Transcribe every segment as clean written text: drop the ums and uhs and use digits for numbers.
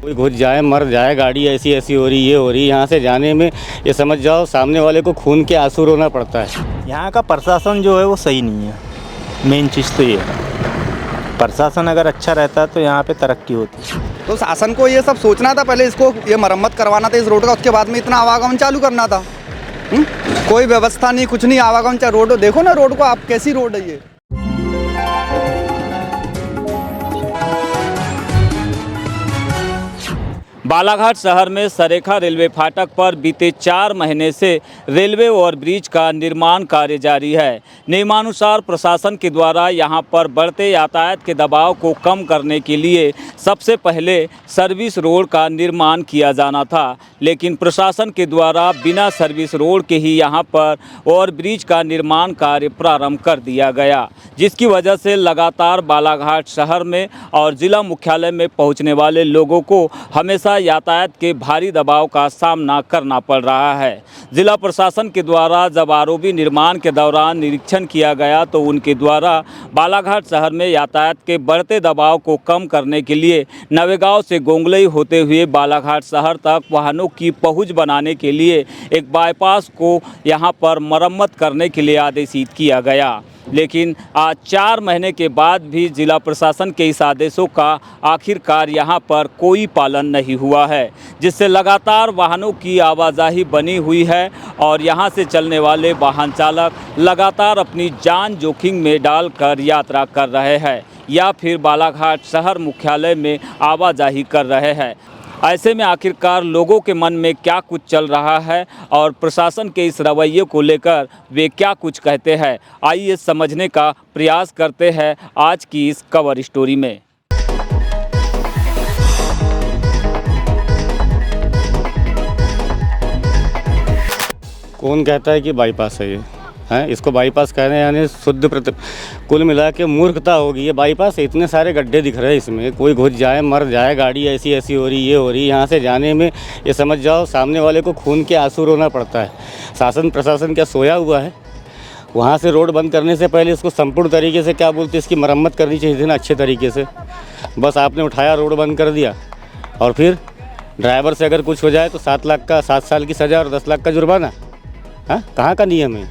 कोई घुस जाए मर जाए, गाड़ी ऐसी ऐसी हो रही, ये हो रही, यहाँ से जाने में ये समझ जाओ सामने वाले को खून के आंसू रोना पड़ता है। यहाँ का प्रशासन जो है वो सही नहीं है। मेन चीज़ तो ये है, प्रशासन अगर अच्छा रहता तो यहाँ पे तरक्की होती। तो शासन को ये सब सोचना था, पहले इसको ये मरम्मत करवाना था इस रोड का, उसके बाद में इतना आवागमन चालू करना था। कोई व्यवस्था नहीं, कुछ नहीं, आवागमन चाहे रोड देखो ना, रोड को आप कैसी रोड है ये। बालाघाट शहर में सरेखा रेलवे फाटक पर बीते 4 महीने से रेलवे ओवरब्रिज का निर्माण कार्य जारी है। नियमानुसार प्रशासन के द्वारा यहां पर बढ़ते यातायात के दबाव को कम करने के लिए सबसे पहले सर्विस रोड का निर्माण किया जाना था, लेकिन प्रशासन के द्वारा बिना सर्विस रोड के ही यहां पर ओवरब्रिज का निर्माण कार्य प्रारंभ कर दिया गया, जिसकी वजह से लगातार बालाघाट शहर में और जिला मुख्यालय में पहुंचने वाले लोगों को हमेशा यातायात के भारी दबाव का सामना करना पड़ रहा है। जिला प्रशासन के द्वारा जब आरओबी निर्माण के दौरान निरीक्षण किया गया तो उनके द्वारा बालाघाट शहर में यातायात के बढ़ते दबाव को कम करने के लिए नवेगांव से गोंगलई होते हुए बालाघाट शहर तक वाहनों की पहुंच बनाने के लिए एक बाईपास को यहां पर मरम्मत करने के लिए आदेशित किया गया। लेकिन आज 4 महीने के बाद भी जिला प्रशासन के इस आदेशों का आखिरकार यहां पर कोई पालन नहीं हुआ है, जिससे लगातार वाहनों की आवाजाही बनी हुई है और यहां से चलने वाले वाहन चालक लगातार अपनी जान जोखिम में डालकर यात्रा कर रहे हैं या फिर बालाघाट शहर मुख्यालय में आवाजाही कर रहे हैं। ऐसे में आखिरकार लोगों के मन में क्या कुछ चल रहा है और प्रशासन के इस रवैये को लेकर वे क्या कुछ कहते हैं, आइए समझने का प्रयास करते हैं आज की इस कवर स्टोरी में। कौन कहता है कि बाईपास है ये हैं? इसको बाईपास कहने यानी कुल मिला के मूर्खता होगी। ये बाईपास है, इतने सारे गड्ढे दिख रहे हैं इसमें, कोई घुस जाए मर जाए, गाड़ी ऐसी ऐसी हो रही, ये हो रही, यहाँ से जाने में ये समझ जाओ सामने वाले को खून के आंसू रोना पड़ता है। शासन प्रशासन क्या सोया हुआ है? वहाँ से रोड बंद करने से पहले इसको संपूर्ण तरीके से क्या बोलते इसकी मरम्मत करनी चाहिए थी ना, अच्छे तरीके से। बस आपने उठाया रोड बंद कर दिया और फिर ड्राइवर से अगर कुछ हो जाए तो 7 लाख का 7 साल की सज़ा और 10 लाख का जुर्माना। हाँ, कहाँ का नियम है?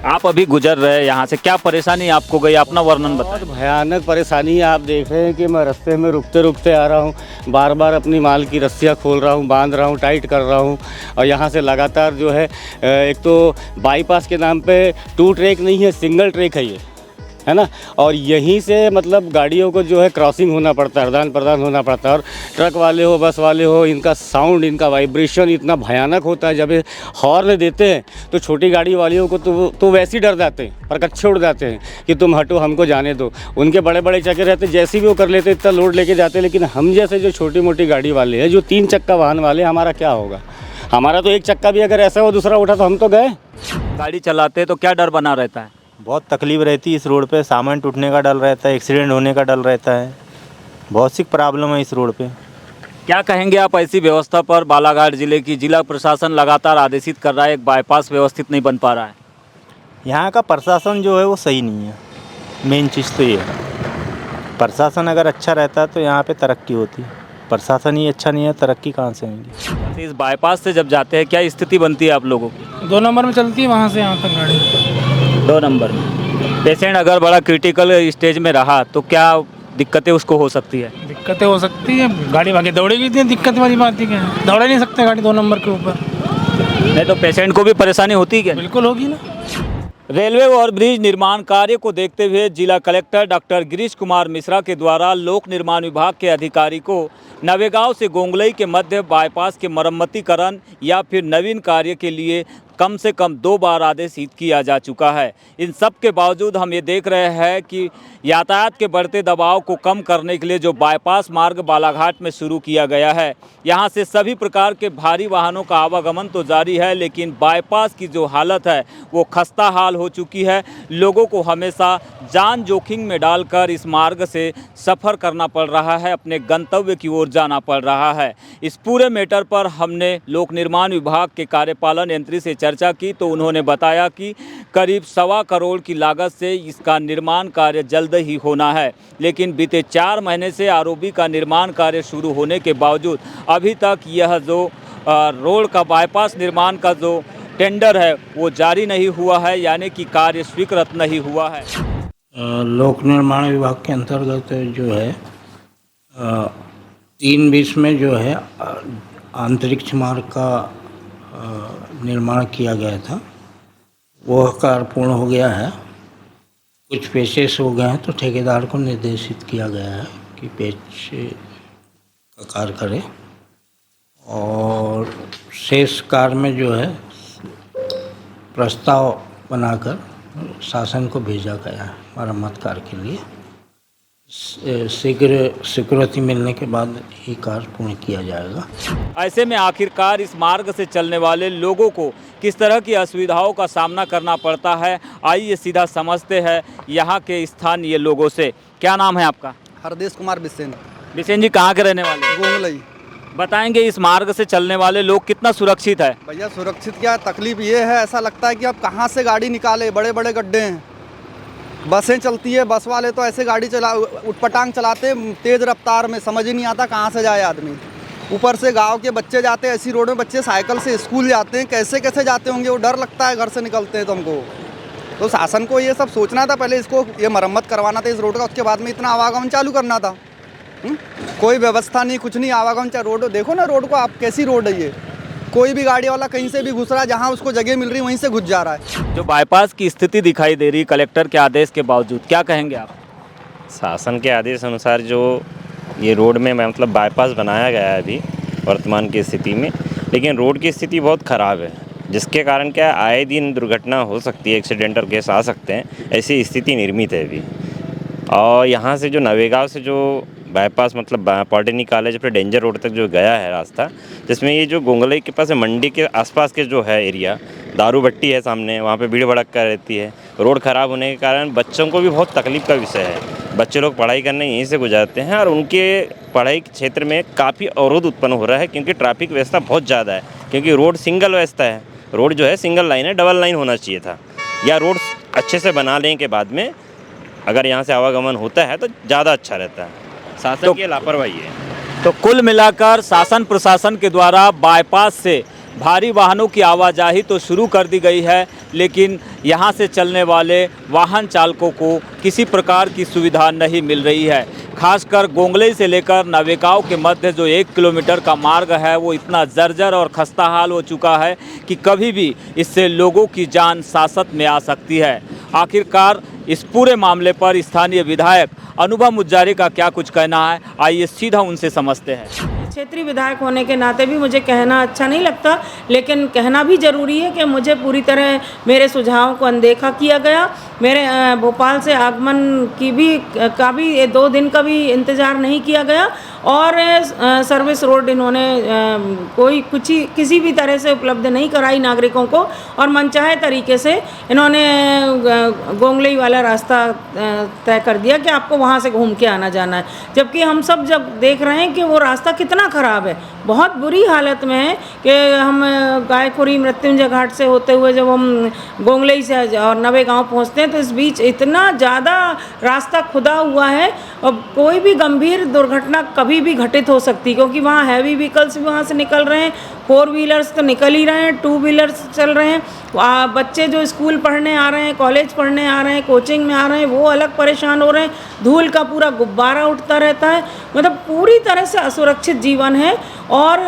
आप अभी गुजर रहे हैं यहाँ से, क्या परेशानी आपको गई, अपना वर्णन बताएं। बहुत भयानक परेशानी है। आप देख रहे हैं कि मैं रास्ते में रुकते रुकते आ रहा हूँ, बार बार अपनी माल की रस्सियाँ खोल रहा हूँ, बांध रहा हूँ, टाइट कर रहा हूँ और यहाँ से लगातार जो है एक तो बाईपास के नाम पे 2 ट्रैक नहीं है, सिंगल ट्रैक है ये, है ना। और यहीं से मतलब गाड़ियों को जो है क्रॉसिंग होना पड़ता है, आदान प्रदान होना पड़ता है। और ट्रक वाले हो, बस वाले हो, इनका साउंड, इनका वाइब्रेशन इतना भयानक होता है। जब ये हॉर्न देते हैं तो छोटी गाड़ी वालियों को तो वैसे ही डर जाते हैं, पर कच्चे उड़ जाते हैं कि तुम हटो, हमको जाने दो। उनके बड़े बड़े चक्के रहते, जैसे भी वो कर लेते, इतना लोड लेके जाते। लेकिन हम जैसे जो छोटी मोटी गाड़ी वाले हैं, जो 3 चक्का वाहन वाले, हमारा क्या होगा? हमारा तो एक चक्का भी अगर ऐसा हो दूसरा उठा तो हम तो गए। गाड़ी चलाते तो क्या डर बना रहता है? बहुत तकलीफ रहती है इस रोड पे, सामान टूटने का डर रहता है, एक्सीडेंट होने का डर रहता है, बहुत सी प्रॉब्लम है इस रोड पे। क्या कहेंगे आप ऐसी व्यवस्था पर? बालाघाट जिले की जिला प्रशासन लगातार आदेशित कर रहा है, एक बाईपास व्यवस्थित नहीं बन पा रहा है। यहाँ का प्रशासन जो है वो सही नहीं है। मेन चीज़ तो ये है, प्रशासन अगर अच्छा रहता तो यहाँ पे तरक्की होती। प्रशासन ही अच्छा नहीं है, तरक्की कहाँ से होगी? इस बाईपास से जब जाते हैं क्या स्थिति बनती है आप लोगों की? 2 नंबर में चलती है वहाँ से यहाँ तक गाड़ी। 2 नंबर में पेशेंट अगर बड़ा क्रिटिकल स्टेज में रहा तो क्या दिक्कतें उसको हो सकती है? दिक्कतें हो सकती है, गाड़ी भागे दौड़ेगी, इतनी दिक्कत वाली बात ही क्या है? दौड़ नहीं सकते गाड़ी 2 नंबर के ऊपर। नहीं तो पेशेंट को भी परेशानी होती है क्या? बिल्कुल होगी ना। रेलवे ओवरब्रिज निर्माण कार्य को देखते हुए जिला कलेक्टर डॉक्टर गिरीश कुमार मिश्रा के द्वारा लोक निर्माण विभाग के अधिकारी को नवेगांव से गोंगलई के मध्य बाईपास के मरम्मतीकरण या फिर नवीन कार्य के लिए कम से कम 2 बार आदेशित किया जा चुका है। इन सब के बावजूद हम ये देख रहे हैं कि यातायात के बढ़ते दबाव को कम करने के लिए जो बाईपास मार्ग बालाघाट में शुरू किया गया है, यहाँ से सभी प्रकार के भारी वाहनों का आवागमन तो जारी है, लेकिन बाईपास की जो हालत है वो खस्ता हाल हो चुकी है। लोगों को हमेशा जान जोखिम में डालकर इस मार्ग से सफ़र करना पड़ रहा है, अपने गंतव्य की ओर जाना पड़ रहा है। इस पूरे मैटर पर हमने लोक निर्माण विभाग के कार्यपालन यंत्री से चर्चा की तो उन्होंने बताया कि करीब 1.25 करोड़ की लागत से इसका निर्माण कार्य जल्द ही होना है, लेकिन बीते 4 महीने से आरओबी का निर्माण कार्य शुरू होने के बावजूद अभी तक यह जो रोड का बाईपास निर्माण का जो टेंडर है वो जारी नहीं हुआ है, यानी कि कार्य स्वीकृत नहीं हुआ है। लोक निर्माण विभाग के अंतर्गत जो है 3/20 में जो है अंतरिक्ष मार्ग का निर्माण किया गया था, वह कार्य पूर्ण हो गया है। कुछ पेचेस हो गए हैं तो ठेकेदार को निर्देशित किया गया है कि पेच का कार्य करे, और शेष कार्य में जो है प्रस्ताव बनाकर शासन को भेजा गया है मरम्मत कार्य के लिए। शीघ्र स्वीकृति मिलने के बाद ही कार्य पूर्ण किया जाएगा। ऐसे में आखिरकार इस मार्ग से चलने वाले लोगों को किस तरह की असुविधाओं का सामना करना पड़ता है, आइए सीधा समझते हैं यहाँ के स्थानीय लोगों से। क्या नाम है आपका? हरदेश कुमार बिसेन, बिसेन जी, कहाँ के रहने वाले? गोंगलई। बताएंगे इस मार्ग से चलने वाले लोग कितना सुरक्षित है? भैया सुरक्षित क्या, तकलीफ ये है, ऐसा लगता है कि अब कहाँ से गाड़ी निकाले, बड़े बड़े गड्ढे हैं। बसें चलती है, बस वाले तो ऐसे गाड़ी चला उटपटांग चलाते तेज़ रफ्तार में, समझ ही नहीं आता कहाँ से जाए आदमी। ऊपर से गांव के बच्चे जाते हैं, ऐसी रोड में बच्चे साइकिल से स्कूल जाते हैं, कैसे कैसे जाते होंगे, वो डर लगता है घर से निकलते हैं तो हमको। तो शासन को ये सब सोचना था, पहले इसको ये मरम्मत करवाना था इस रोड का, उसके बाद में इतना आवागमन चालू करना था। कोई व्यवस्था नहीं, कुछ नहीं, आवागमन चाहे रोड देखो ना, रोड को आप कैसी रोड है ये, कोई भी गाड़ी वाला कहीं से भी घुस रहा है, जहाँ उसको जगह मिल रही है वहीं से घुस जा रहा है। जो बाईपास की स्थिति दिखाई दे रही कलेक्टर के आदेश के बावजूद, क्या कहेंगे आप? शासन के आदेश अनुसार जो ये रोड में मतलब बाईपास बनाया गया है अभी वर्तमान की स्थिति में, लेकिन रोड की स्थिति बहुत ख़राब है, जिसके कारण क्या आए दिन दुर्घटना हो सकती है, एक्सीडेंटल केस आ सकते हैं, ऐसी स्थिति निर्मित है अभी। और यहाँ से जो नवेगांव से जो बाईपास मतलब पॉलिटेक्निक कॉलेज पर डेंजर रोड तक जो गया है रास्ता, जिसमें ये जो गोंगलई के पास मंडी के आसपास के जो है एरिया, दारू भट्टी है सामने, वहाँ पे भीड़ भड़क्का रहती है। रोड ख़राब होने के कारण बच्चों को भी बहुत तकलीफ का विषय है। बच्चे लोग पढ़ाई करने यहीं से गुजारते हैं और उनके पढ़ाई के क्षेत्र में काफ़ी अवरोध उत्पन्न हो रहा है, क्योंकि ट्रैफिक व्यवस्था बहुत ज़्यादा है। क्योंकि रोड सिंगल व्यवस्था है, रोड जो है सिंगल लाइन है, डबल लाइन होना चाहिए था, या रोड अच्छे से बना लेने के बाद में अगर यहाँ से आवागमन होता है तो ज़्यादा अच्छा रहता है। शासन की लापरवाही है। तो कुल मिलाकर शासन प्रशासन के द्वारा बाईपास से भारी वाहनों की आवाजाही तो शुरू कर दी गई है, लेकिन यहाँ से चलने वाले वाहन चालकों को किसी प्रकार की सुविधा नहीं मिल रही है। खासकर गोंगलई से लेकर नवेगांव के मध्य जो 1 किलोमीटर का मार्ग है वो इतना जर्जर और खस्ता हाल हो चुका है कि कभी भी इससे लोगों की जान सासत में आ सकती है। आखिरकार इस पूरे मामले पर स्थानीय विधायक अनुभव मुज्जारी का क्या कुछ कहना है, आइए सीधा उनसे समझते हैं। क्षेत्रीय विधायक होने के नाते भी मुझे कहना अच्छा नहीं लगता, लेकिन कहना भी ज़रूरी है कि मुझे पूरी तरह मेरे सुझावों को अनदेखा किया गया। मेरे भोपाल से आगमन का भी 2 दिन का भी इंतज़ार नहीं किया गया, और सर्विस रोड इन्होंने किसी भी तरह से उपलब्ध नहीं कराई नागरिकों को, और मनचाहे तरीके से इन्होंने गोंगलई वाला रास्ता तय कर दिया कि आपको वहाँ से घूम के आना जाना है। जबकि हम सब जब देख रहे हैं कि वो रास्ता कितना ख़राब है, बहुत बुरी हालत में है कि हम गायखुरी मृत्युंजय घाट से होते हुए जब हम गोंगलई से और नवेगांव पहुँचते हैं तो इस बीच इतना ज़्यादा रास्ता खुदा हुआ है, और कोई भी गंभीर दुर्घटना कभी भी घटित हो सकती है, क्योंकि वहाँ हैवी व्हीकल्स भी वहाँ से निकल रहे हैं, 4 व्हीलर्स तो निकल ही रहे हैं, 2 व्हीलर्स चल रहे हैं। बच्चे जो स्कूल पढ़ने आ रहे हैं, कॉलेज पढ़ने आ रहे हैं, कोचिंग में आ रहे हैं, वो अलग परेशान हो रहे हैं। धूल का पूरा गुब्बारा उठता रहता है, मतलब पूरी तरह से असुरक्षित जीवन है। और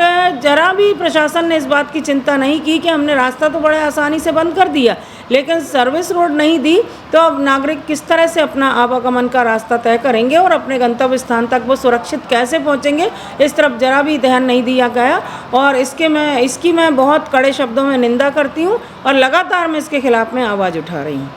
ज़रा भी प्रशासन ने इस बात की चिंता नहीं की कि हमने रास्ता तो बड़े आसानी से बंद कर दिया, लेकिन सर्विस रोड नहीं दी, तो अब नागरिक किस तरह से अपना आवागमन का रास्ता तय करेंगे और अपने गंतव्य स्थान तक वो सुरक्षित कैसे पहुंचेंगे, इस तरफ ज़रा भी ध्यान नहीं दिया गया। और इसकी मैं बहुत कड़े शब्दों में निंदा करती हूं, और लगातार मैं इसके खिलाफ में आवाज़ उठा रही हूँ।